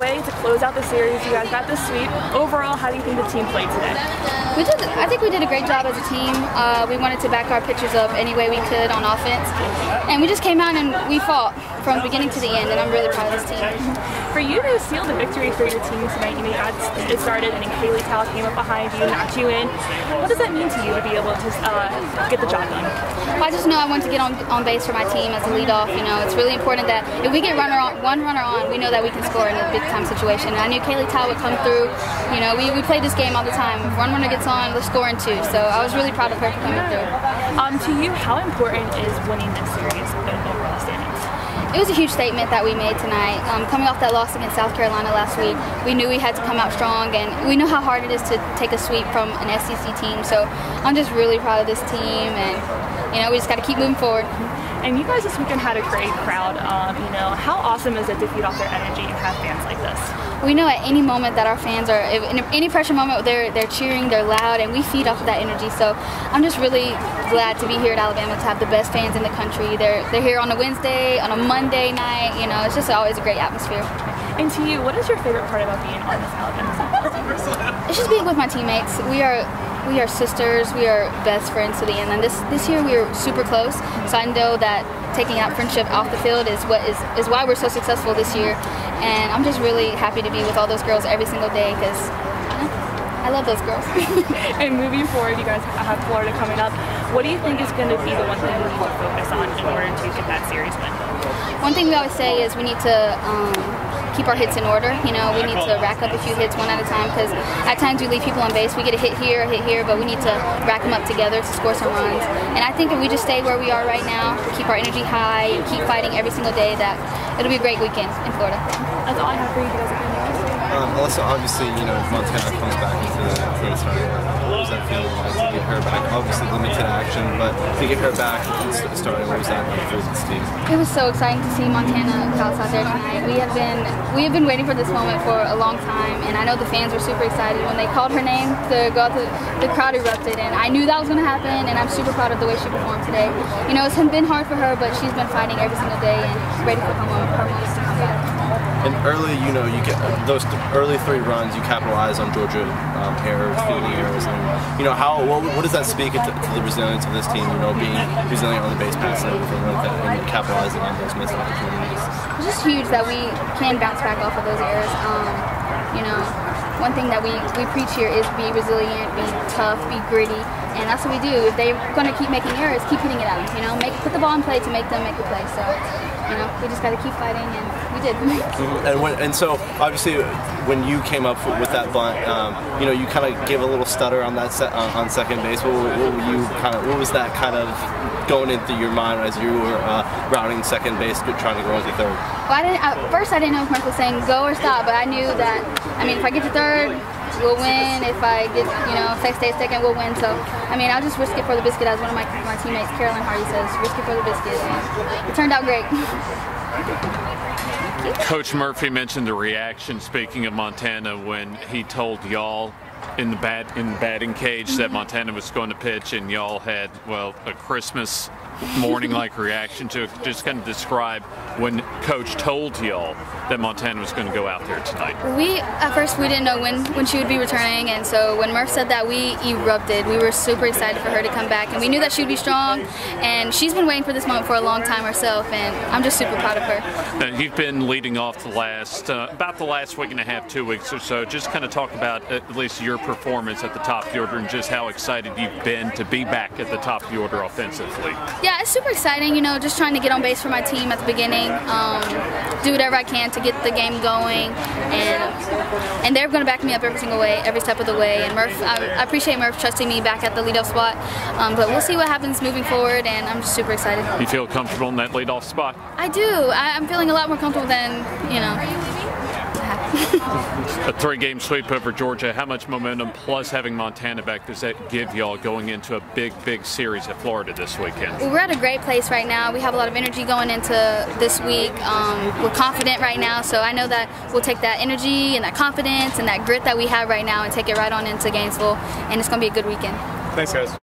Way to close out the series, you guys got the sweep. Overall, how do you think the team played today? I think we did a great job as a team. We wanted to back our pitchers up any way we could on offense. And we just came out and we fought from the beginning to the end, and I'm really proud of this team. For you to seal the victory for your team tonight, you got it started and then Kaylee Tal came up behind you, knocked you in. What does that mean to you to be able to get the job done? I just know I want to get on base for my team as a leadoff. You know, it's really important that if we get one runner on, we know that we can score in a big time situation. And I knew Kaylee Tal would come through. You know, we play this game all the time. If one runner gets on, we're scoring two. So I was really proud of her for coming through. To you, how important is winning this series in overall standings? It was a huge statement that we made tonight. Coming off that loss against South Carolina last week, we knew we had to come out strong, and we know how hard it is to take a sweep from an SEC team. So I'm just really proud of this team, and you know, we just got to keep moving forward. And you guys this weekend had a great crowd. You know, how awesome is it to feed off their energy and have fans like this? We know at any moment that our fans are, in any pressure moment, they're cheering, they're loud, and we feed off of that energy. So I'm just really glad to be here at Alabama to have the best fans in the country. They're here on a Wednesday, on a Monday night. You know, it's just always a great atmosphere. And to you, what is your favorite part about being on this Alabama team? It's just being with my teammates. We are sisters, we are best friends to the end, and this year we were super close, so I know that taking that friendship off the field is why we're so successful this year, and I'm just really happy to be with all those girls every single day because I love those girls. And moving forward, you guys have Florida coming up. What do you think is going to be the one thing we need to focus on in order to get that series win? One thing we always say is we need to keep our hits in order. You know, we need to rack up a few hits one at a time because at times we leave people on base. We get a hit here, but we need to rack them up together to score some runs. And I think if we just stay where we are right now, keep our energy high, and keep fighting every single day, that it'll be a great weekend in Florida. That's all I have for you guys. Also, obviously, you know, Montana comes back into the starting lineup. What was that feeling like to get her back? Obviously, limited action, but to get her back starting, what was that like for this team? It was so exciting to see Montana out there tonight. We have been waiting for this moment for a long time, and I know the fans were super excited when they called her name to go out. The crowd erupted, and I knew that was going to happen. And I'm super proud of the way she performed today. You know, it's been hard for her, but she's been fighting every single day and ready for her moment to come back. And early, you know, you get those early 3 runs, you capitalize on Georgia errors, fielding errors, and you know what does that speak to the resilience of this team? You know, being resilient on the base paths and everything like that, and capitalizing on those missed opportunities. It's just huge that we can bounce back off of those errors. You know, one thing that we preach here is be resilient, be tough, be gritty, and that's what we do. If they're going to keep making errors, keep hitting it at them. You know, put the ball in play to make them make the play. So, you know, we just got to keep fighting, and we did. And so obviously when you came up with that bunt, you know, you kind of gave a little stutter on that on second base. What was that kind of going into your mind as you were routing second base, trying to go into third? Well, at first I didn't know if Murph was saying go or stop, but I knew that, I mean, if I get to third, we'll win. If I get, you know, if I stay second, we'll win. So, I mean, I'll just risk it for the biscuit, as one of my teammates, Carolyn Hardy, says, risk it for the biscuit. And it turned out great. Coach Murphy mentioned the reaction, speaking of Montana, when he told y'all in the batting cage that Montana was going to pitch, and y'all had, well, a Christmas morning-like reaction to it. Just kind of describe when Coach told y'all that Montana was going to go out there tonight. At first we didn't know when she would be returning, and so when Murph said that, we erupted. We were super excited for her to come back, and we knew that she would be strong, and she's been waiting for this moment for a long time herself, and I'm just super proud of her. Now, you've been leading off the last, about the last week and a half, 2 weeks or so. Just kind of talk about at least your performance at the top of the order and just how excited you've been to be back at the top of the order offensively. Yeah, it's super exciting, you know, just trying to get on base for my team at the beginning, do whatever I can to get the game going, and they're going to back me up every single way, every step of the way. And Murph, I appreciate Murph trusting me back at the leadoff spot, but we'll see what happens moving forward, and I'm just super excited. You feel comfortable in that leadoff spot? I do. I'm feeling a lot more comfortable than, you know. A 3-game sweep over Georgia. How much momentum, plus having Montana back, does that give y'all going into a big series at Florida this weekend? We're at a great place right now. We have a lot of energy going into this week. We're confident right now, so I know that we'll take that energy and that confidence and that grit that we have right now and take it right on into Gainesville, and it's going to be a good weekend. Thanks, guys.